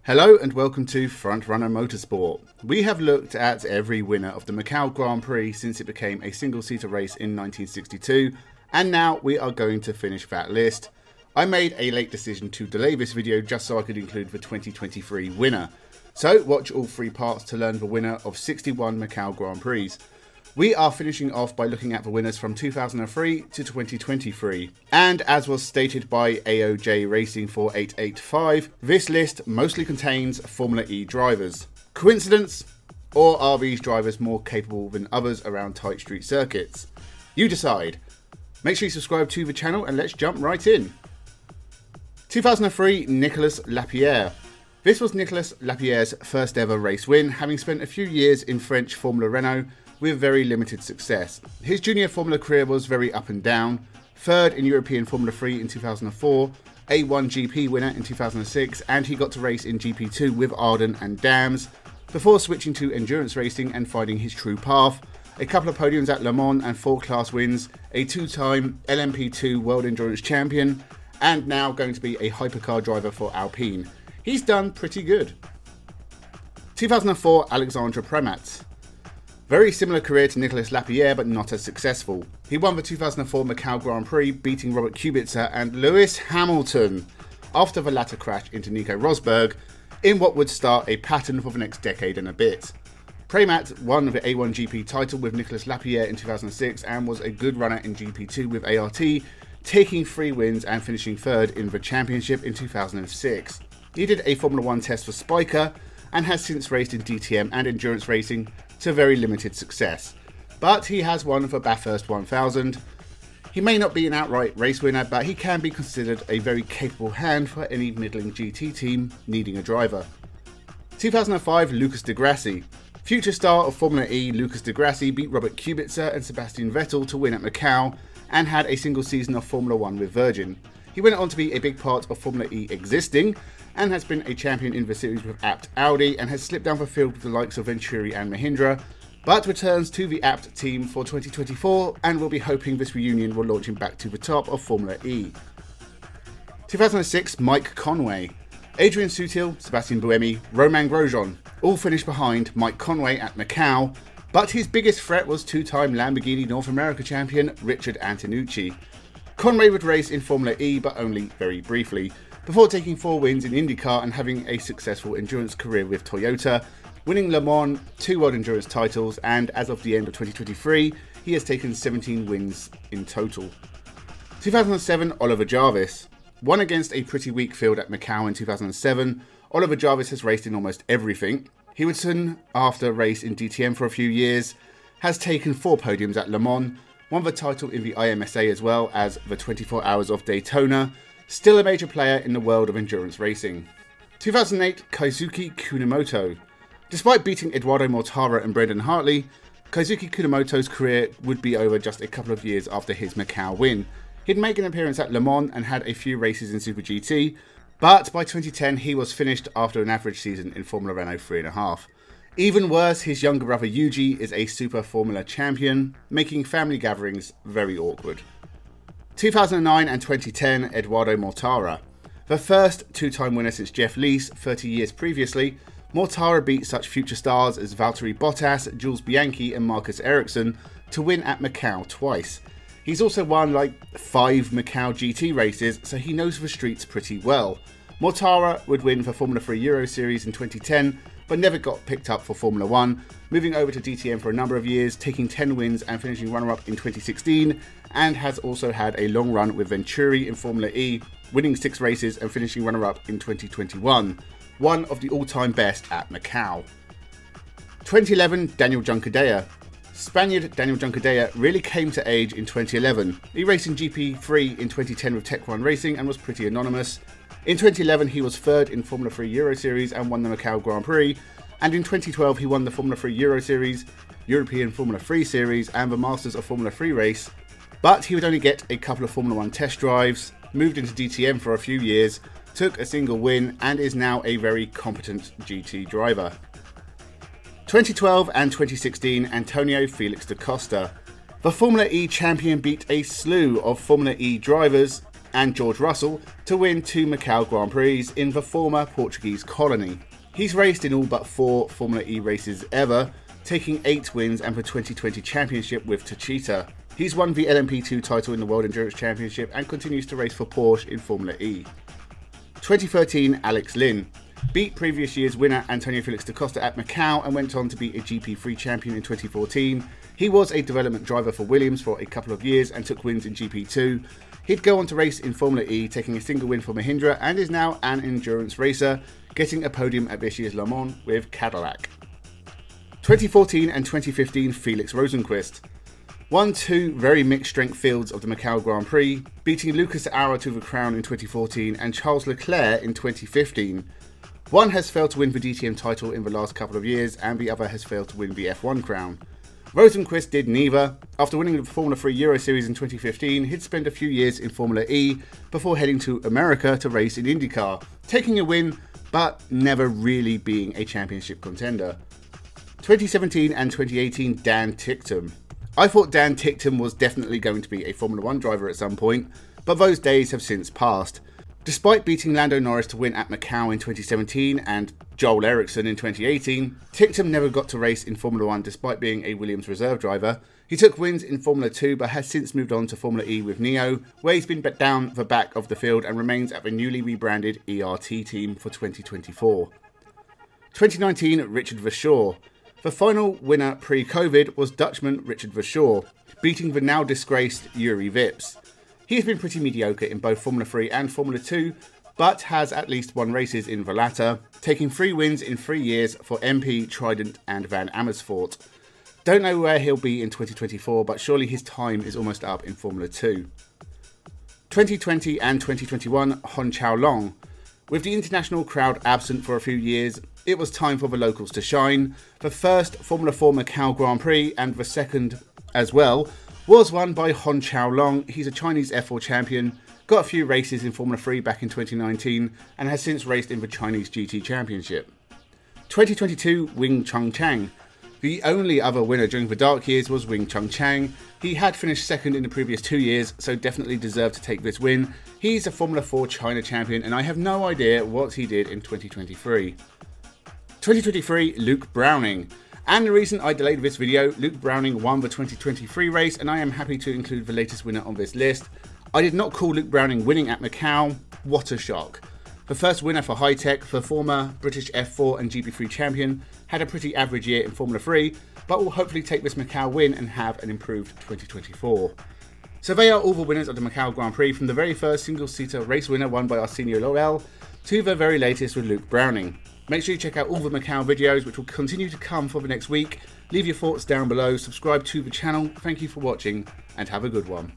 Hello and welcome to Frontrunner Motorsport. We have looked at every winner of the Macau Grand Prix since it became a single-seater race in 1962, and now we are going to finish that list. I made a late decision to delay this video just so I could include the 2023 winner. So watch all three parts to learn the winner of 61 Macau Grand Prix. We are finishing off by looking at the winners from 2003 to 2023. And as was stated by AOJ Racing 4885, this list mostly contains Formula E drivers. Coincidence? Or are these drivers more capable than others around tight street circuits? You decide. Make sure you subscribe to the channel and let's jump right in. 2003 Nicolas Lapierre. This was Nicolas Lapierre's first ever race win, having spent a few years in French Formula Renault with very limited success. His junior Formula career was very up and down. Third in European Formula 3 in 2004, A1 GP winner in 2006, and he got to race in GP2 with Ayrton and Dams, before switching to endurance racing and finding his true path. A couple of podiums at Le Mans and 4 class wins, a 2-time LMP2 World Endurance Champion, and now going to be a hypercar driver for Alpine. He's done pretty good. 2004 Alexandre Premat. Very similar career to Nicolas Lapierre, but not as successful. He won the 2004 Macau Grand Prix, beating Robert Kubica and Lewis Hamilton, after the latter crashed into Nico Rosberg, in what would start a pattern for the next decade and a bit. Premat won the A1 GP title with Nicolas Lapierre in 2006 and was a good runner in GP2 with ART, taking 3 wins and finishing 3rd in the championship in 2006. He did a Formula 1 test for Spiker and has since raced in DTM and endurance racing to very limited success, but he has won for Bathurst 1000. He may not be an outright race winner, but he can be considered a very capable hand for any middling GT team needing a driver. 2005 Lucas Di Grassi. Future star of Formula E, Lucas Di Grassi beat Robert Kubica and Sebastian Vettel to win at Macau and had a single season of Formula 1 with Virgin. He went on to be a big part of Formula E existing, and has been a champion in the series with Abt Audi and has slipped down the field with the likes of Venturi and Mahindra, but returns to the Abt team for 2024 and will be hoping this reunion will launch him back to the top of Formula E. 2006 Mike Conway. Adrian Sutil, Sebastian Buemi, Romain Grosjean all finished behind Mike Conway at Macau, but his biggest threat was 2-time Lamborghini North America champion Richard Antonucci. Conway would race in Formula E, but only very briefly, before taking 4 wins in IndyCar and having a successful endurance career with Toyota, winning Le Mans, 2 World Endurance titles, and as of the end of 2023, he has taken 17 wins in total. 2007 Oliver Jarvis. Won against a pretty weak field at Macau in 2007, Oliver Jarvis has raced in almost everything. He would soon after race in DTM for a few years, has taken 4 podiums at Le Mans, won the title in the IMSA as well as the 24 Hours of Daytona, still a major player in the world of endurance racing. 2008 Keisuke Kunamoto. Despite beating Eduardo Mortara and Brendan Hartley, Keisuke Kunamoto's career would be over just a couple of years after his Macau win. He'd make an appearance at Le Mans and had a few races in Super GT, but by 2010 he was finished after an average season in Formula Renault 3.5. Even worse, his younger brother Yuji is a Super Formula champion, making family gatherings very awkward. 2009 and 2010 Eduardo Mortara. The first 2-time winner since Jeff Lees 30 years previously, Mortara beat such future stars as Valtteri Bottas, Jules Bianchi and Marcus Ericsson to win at Macau twice. He's also won like 5 Macau GT races, so he knows the streets pretty well. Mortara would win for Formula 3 Euro Series in 2010, but never got picked up for Formula 1, moving over to DTM for a number of years, taking 10 wins and finishing runner-up in 2016, and has also had a long run with Venturi in Formula E, winning 6 races and finishing runner-up in 2021, one of the all-time best at Macau. 2011 Daniel Juncadella. Spaniard Daniel Juncadella really came to age in 2011. He raced in GP3 in 2010 with Tech 1 Racing and was pretty anonymous. In 2011 he was 3rd in Formula 3 Euro Series and won the Macau Grand Prix, and in 2012 he won the Formula 3 Euro Series, European Formula 3 Series and the Masters of Formula 3 race, but he would only get a couple of Formula 1 test drives, moved into DTM for a few years, took a single win and is now a very competent GT driver. 2012 and 2016 Antonio Felix da Costa. The Formula E champion beat a slew of Formula E drivers, and George Russell to win 2 Macau Grand Prix in the former Portuguese colony. He's raced in all but 4 Formula E races ever, taking 8 wins and the 2020 championship with Techeetah. He's won the LMP2 title in the World Endurance Championship and continues to race for Porsche in Formula E. 2013 Alex Lynn beat previous year's winner Antonio Felix da Costa at Macau and went on to be a GP3 champion in 2014. He was a development driver for Williams for a couple of years and took wins in GP2. He'd go on to race in Formula E, taking a single win for Mahindra, and is now an endurance racer, getting a podium at this year's Le Mans with Cadillac. 2014 and 2015 Felix Rosenqvist won 2 very mixed strength fields of the Macau Grand Prix, beating Lucas Aura to the crown in 2014 and Charles Leclerc in 2015. One has failed to win the DTM title in the last couple of years, and the other has failed to win the F1 crown. Rosenqvist did neither. After winning the Formula 3 Euro Series in 2015, he'd spent a few years in Formula E before heading to America to race in IndyCar, taking a win but never really being a championship contender. 2017 and 2018 Dan Ticktum. I thought Dan Ticktum was definitely going to be a Formula 1 driver at some point, but those days have since passed. Despite beating Lando Norris to win at Macau in 2017 and Joel Eriksson in 2018, Ticktum never got to race in Formula 1 despite being a Williams reserve driver. He took wins in Formula 2 but has since moved on to Formula E with Neo, where he's been down the back of the field and remains at the newly rebranded ERT team for 2024. 2019 Richard Verschoor. The final winner pre-Covid was Dutchman Richard Verschoor, beating the now disgraced Yuri Vips. He has been pretty mediocre in both Formula 3 and Formula 2, but has at least won races in the latter, taking 3 wins in 3 years for MP, Trident and Van Amersfoort. Don't know where he'll be in 2024, but surely his time is almost up in Formula 2. 2020 and 2021 Hon Chao Long. With the international crowd absent for a few years, it was time for the locals to shine. The first Formula 4 Macau Grand Prix, and the second as well, was won by Hon Chao Long. He's a Chinese F4 champion, got a few races in Formula 3 back in 2019, and has since raced in the Chinese GT Championship. 2022 Wing Chun Chang. The only other winner during the dark years was Wing Chun Chang. He had finished second in the previous 2 years, so definitely deserved to take this win. He's a Formula 4 China champion, and I have no idea what he did in 2023. 2023 Luke Browning. And the reason I delayed this video, Luke Browning won the 2023 race, and I am happy to include the latest winner on this list. I did not call Luke Browning winning at Macau. What a shock. The first winner for High Tech, the former British F4 and GP3 champion, had a pretty average year in Formula 3, but will hopefully take this Macau win and have an improved 2024. So they are all the winners of the Macau Grand Prix, from the very first single-seater race winner won by Arsenio Loel to the very latest with Luke Browning. Make sure you check out all the Macau videos, which will continue to come for the next week. Leave your thoughts down below, subscribe to the channel. Thank you for watching, and have a good one.